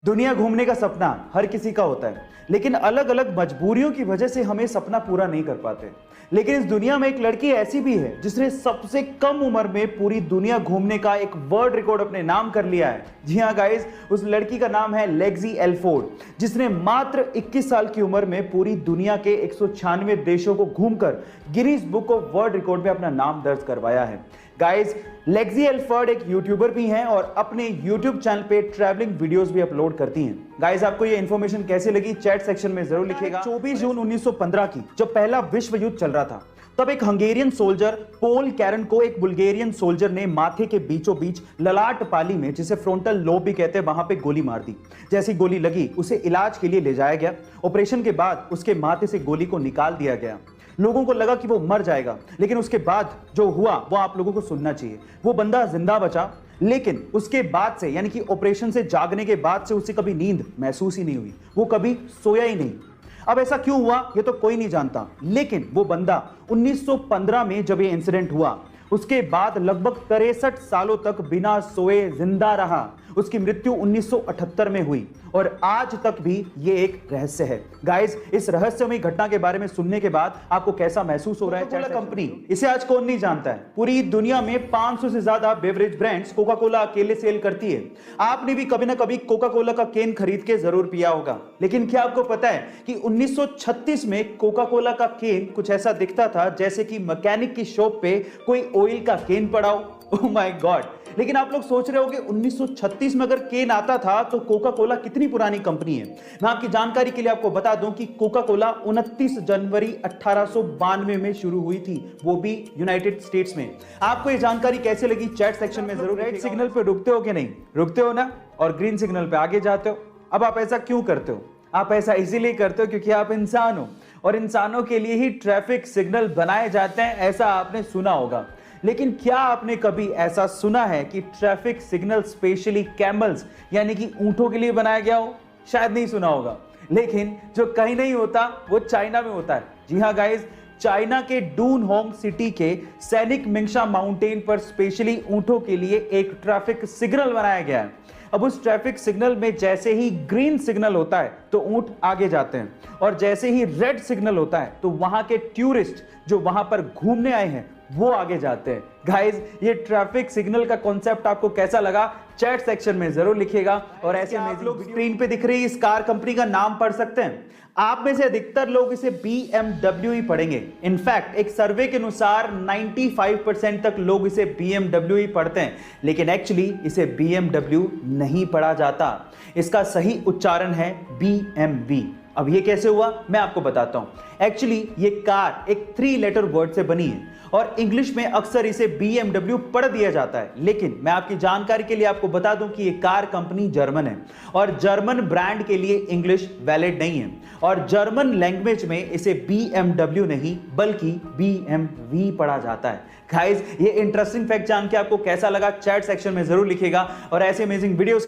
दुनिया घूमने का सपना हर किसी का होता है, लेकिन अलग अलग मजबूरियों की वजह से हम ये सपना पूरा नहीं कर पाते। लेकिन इस दुनिया में एक लड़की ऐसी भी है जिसने सबसे कम उम्र में पूरी दुनिया घूमने का एक वर्ल्ड रिकॉर्ड अपने नाम कर लिया है। जी हाँ गाइस, उस लड़की का नाम है लेक्सी एल्फोर्ड, जिसने मात्र 21 साल की उम्र में पूरी दुनिया के 196 देशों को घूमकर Guinness book of world record में अपना नाम दर्ज करवाया है। गाइस, लेक्सी एल्फोर्ड एक यूट्यूबर भी हैं और अपने यूट्यूब चैनल पे ट्रैवलिंग वीडियोस भी अपलोड करती हैं। गाइस, आपको ये इन्फॉर्मेशन कैसे लगी चैट सेक्शन में जरूर लिखिएगा। 24 जून 1915 की जब पहला विश्व युद्ध चल रहा था, तब एक हंगेरियन सोल्जर पोल कैरन को एक बुल्गेरियन सोल्जर ने माथे के बीचों बीच ललाट पाली में, जिसे फ्रंटल लोब भी कहते हैं, वहां पे गोली मार दी। जैसी गोली लगी उसे इलाज के लिए ले जाया गया। ऑपरेशन के बाद उसके माथे से गोली को निकाल दिया गया। लोगों को लगा कि वो मर जाएगा, लेकिन उसके बाद जो हुआ वो आप लोगों को सुनना चाहिए। वो बंदा जिंदा बचा, लेकिन उसके बाद से, यानी कि ऑपरेशन से जागने के बाद से उसे कभी नींद महसूस ही नहीं हुई। वो कभी सोया ही नहीं। अब ऐसा क्यों हुआ ये तो कोई नहीं जानता, लेकिन वो बंदा 1915 में जब ये इंसिडेंट हुआ, उसके बाद लगभग 63 सालों तक बिना सोए जिंदा रहा। उसकी मृत्यु 1978 में हुई और आज तक भी ये एक रहस्य है। गाइस, इस रहस्यमय घटना के बारे में सुनने के बाद आपको कैसा महसूस हो रहा है? कोका कोला कंपनी, इसे आज कौन नहीं जानता है। पूरी दुनिया में 500 से ज्यादा बेवरेज ब्रांड्स कोका कोला अकेले सेल करती है। आपने भी कभी ना कभी कोका कोला का कैन खरीद के जरूर पिया होगा, लेकिन क्या आपको पता है कि 1936 में कोका कोला का कैन कुछ ऐसा दिखता था जैसे कि मैकेनिक की शॉप पे कोई ऑयल का कैन पड़ा हो। Oh my God! लेकिन आप लोग सोच रहे होंगे 1936 में अगर केन आता था तो कोका कोला कितनी पुरानी कंपनी है। मैं आपकी जानकारी के लिए आपको बता दूं कि कोका कोला 29 जनवरी 1892 में शुरू हुई थी, वो भी यूनाइटेड स्टेट्स में। आपको ये जानकारी कैसे लगी चैट सेक्शन में जरूर। रेड सिग्नल पे रुकते हो कि नहीं? रुकते हो ना, और ग्रीन सिग्नल पे आगे जाते हो। अब आप ऐसा क्यों करते हो? आप ऐसा इसीलिए करते हो क्योंकि आप इंसान हो और इंसानों के लिए ही ट्रैफिक सिग्नल बनाए जाते हैं, ऐसा आपने सुना होगा। लेकिन क्या आपने कभी ऐसा सुना है कि ट्रैफिक सिग्नल स्पेशली कैमल्स यानी कि ऊंटों के लिए बनाया गया हो? शायद नहीं सुना होगा, लेकिन जो कहीं नहीं होता वो चाइना में होता है। जी हाँ गाइस, चाइना के डूनहोंग सिटी के सैनिक मिंगशा माउंटेन पर स्पेशली ऊंटों के लिए एक ट्रैफिक सिग्नल बनाया गया है। अब उस ट्रैफिक सिग्नल में जैसे ही ग्रीन सिग्नल होता है तो ऊंट आगे जाते हैं, और जैसे ही रेड सिग्नल होता है तो वहां के टूरिस्ट जो वहां पर घूमने आए हैं वो आगे जाते हैं। गाइस, ये ट्रैफिक सिग्नल का कॉन्सेप्ट आपको कैसा लगा चैट सेक्शन में जरूर लिखिएगा। और ऐसे आप लोग स्क्रीन पे दिख रही इस कार कंपनी का नाम पढ़ सकते हैं। आप में से अधिकतर लोग इसे BMW ही पढ़ेंगे। इनफैक्ट एक सर्वे के अनुसार 95% तक लोग इसे BMW ही पढ़ते हैं, लेकिन एक्चुअली इसे BMW नहीं पढ़ा जाता। इसका सही उच्चारण है BMW। अब ये कैसे हुआ मैं आपको बताता हूं। एक्चुअली ये कार एक 3 लेटर वर्ड से बनी है और इंग्लिश में अक्सर इसे BMW पढ़ दिया जाता है, लेकिन मैं आपकी जानकारी के लिए आपको बता दूं कि ये कार कंपनी जर्मन है और जर्मन ब्रांड के लिए इंग्लिश वैलिड नहीं है, और जर्मन लैंग्वेज में इसे BMW नहीं बल्कि BMW पढ़ा जाता है। गाइस, ये इंटरेस्टिंग फैक्ट जान के आपको कैसा लगा चैट सेक्शन में जरूर लिखिएगा और ऐसे अमेजिंग वीडियोस